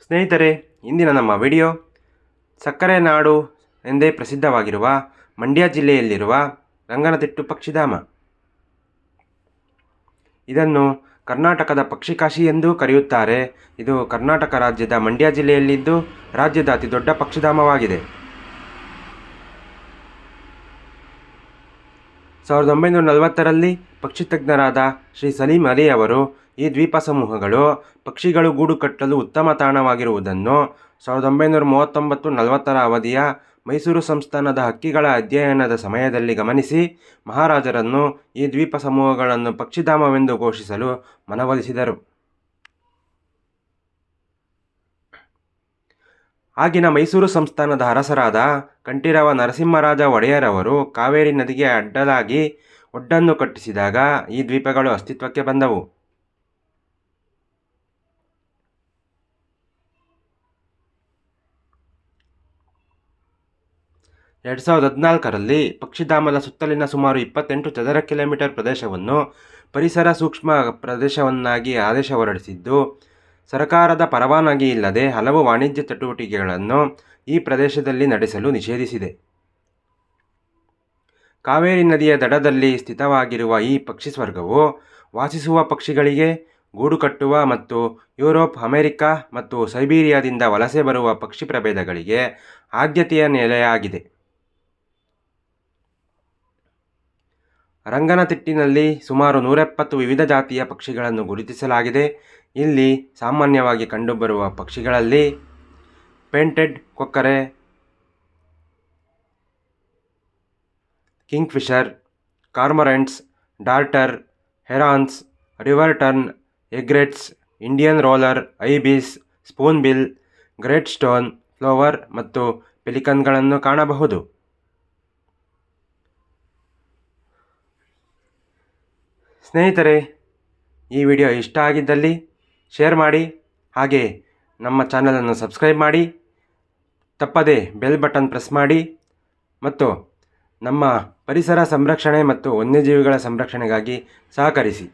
ಸ್ನೇಹಿತರೆ, ಇಂದಿನ ನಮ್ಮ ವಿಡಿಯೋ ಸಕ್ಕರೆ ನಾಡು ಎಂದೇ ಪ್ರಸಿದ್ಧವಾಗಿರುವ ಮಂಡ್ಯ ಜಿಲ್ಲೆಯಲ್ಲಿರುವ ರಂಗನತಿಟ್ಟು ಪಕ್ಷಿಧಾಮ. ಇದನ್ನು ಕರ್ನಾಟಕದ ಪಕ್ಷಿಕಾಶಿ ಎಂದೂ ಕರೆಯುತ್ತಾರೆ. ಇದು ಕರ್ನಾಟಕ ರಾಜ್ಯದ ಮಂಡ್ಯ ಜಿಲ್ಲೆಯಲ್ಲಿದ್ದು ರಾಜ್ಯದ ಅತಿ ದೊಡ್ಡ ಪಕ್ಷಿಧಾಮವಾಗಿದೆ. 1940ರಲ್ಲಿ ಪಕ್ಷಿ ತಜ್ಞರಾದ ಶ್ರೀ ಸಲೀಂ ಅಲಿ ಅವರು ಈ ದ್ವೀಪ ಸಮೂಹಗಳು ಪಕ್ಷಿಗಳು ಗೂಡು ಕಟ್ಟಲು ಉತ್ತಮ ತಾಣವಾಗಿರುವುದನ್ನು 1939-40ರ ಅವಧಿಯ ಮೈಸೂರು ಸಂಸ್ಥಾನದ ಹಕ್ಕಿಗಳ ಅಧ್ಯಯನದ ಸಮಯದಲ್ಲಿ ಗಮನಿಸಿ ಮಹಾರಾಜರನ್ನು ಈ ದ್ವೀಪ ಸಮೂಹಗಳನ್ನು ಪಕ್ಷಿಧಾಮವೆಂದು ಘೋಷಿಸಲು ಮನವೊಲಿಸಿದರು. ಆಗಿನ ಮೈಸೂರು ಸಂಸ್ಥಾನದ ಅರಸರಾದ ಕಂಠೀರವ ನರಸಿಂಹರಾಜ ಒಡೆಯರವರು ಕಾವೇರಿ ನದಿಗೆ ಅಡ್ಡಲಾಗಿ ಒಡ್ಡನ್ನು ಕಟ್ಟಿಸಿದಾಗ ಈ ದ್ವೀಪಗಳು ಅಸ್ತಿತ್ವಕ್ಕೆ ಬಂದವು. ಎರಡು 2014ರಲ್ಲಿ ಪಕ್ಷಿಧಾಮದ ಸುತ್ತಲಿನ ಸುಮಾರು 28 ಚದರ ಕಿಲೋಮೀಟರ್ ಪ್ರದೇಶವನ್ನು ಪರಿಸರ ಸೂಕ್ಷ್ಮ ಪ್ರದೇಶವನ್ನಾಗಿ ಆದೇಶ ಹೊರಡಿಸಿದ್ದು, ಸರಕಾರದ ಪರವಾನಗಿ ಇಲ್ಲದೆ ಹಲವು ವಾಣಿಜ್ಯ ಚಟುವಟಿಕೆಗಳನ್ನು ಈ ಪ್ರದೇಶದಲ್ಲಿ ನಡೆಸಲು ನಿಷೇಧಿಸಿದೆ. ಕಾವೇರಿ ನದಿಯ ದಡದಲ್ಲಿ ಸ್ಥಿತವಾಗಿರುವ ಈ ಪಕ್ಷಿ ಸ್ವರ್ಗವು ವಾಸಿಸುವ ಪಕ್ಷಿಗಳಿಗೆ, ಗೂಡು ಕಟ್ಟುವ ಮತ್ತು ಯುರೋಪ್, ಅಮೆರಿಕ ಮತ್ತು ಸೈಬೀರಿಯಾದಿಂದ ವಲಸೆ ಬರುವ ಪಕ್ಷಿ ಪ್ರಭೇದಗಳಿಗೆ ಆದ್ಯತೆಯ ನೆಲೆಯಾಗಿದೆ. ರಂಗನತಿಟ್ಟಿನಲ್ಲಿ ಸುಮಾರು 170 ವಿವಿಧ ಜಾತಿಯ ಪಕ್ಷಿಗಳನ್ನು ಗುರುತಿಸಲಾಗಿದೆ. ಇಲ್ಲಿ ಸಾಮಾನ್ಯವಾಗಿ ಕಂಡುಬರುವ ಪಕ್ಷಿಗಳಲ್ಲಿ ಪೇಂಟೆಡ್ ಕೊಕ್ಕರೆ, kingfisher, cormorants, darter, herons, river tern, egrets, Indian roller, ibis, spoonbill, great stone plover ಮತ್ತು ಪೆಲಿಕನ್ಗಳನ್ನು ಕಾಣಬಹುದು. ಸ್ನೇಹಿತರೆ, ಈ ವಿಡಿಯೋ ಇಷ್ಟ ಆಗಿದ್ದಲ್ಲಿ ಶೇರ್ ಮಾಡಿ, ಹಾಗೆ ನಮ್ಮ ಚಾನಲನ್ನು ಸಬ್ಸ್ಕ್ರೈಬ್ ಮಾಡಿ, ತಪ್ಪದೇ ಬೆಲ್ ಬಟನ್ ಪ್ರೆಸ್ ಮಾಡಿ ಮತ್ತು ನಮ್ಮ ಪರಿಸರ ಸಂರಕ್ಷಣೆ ಮತ್ತು ವನ್ಯಜೀವಿಗಳ ಸಂರಕ್ಷಣೆಗಾಗಿ ಸಹಕರಿಸಿ.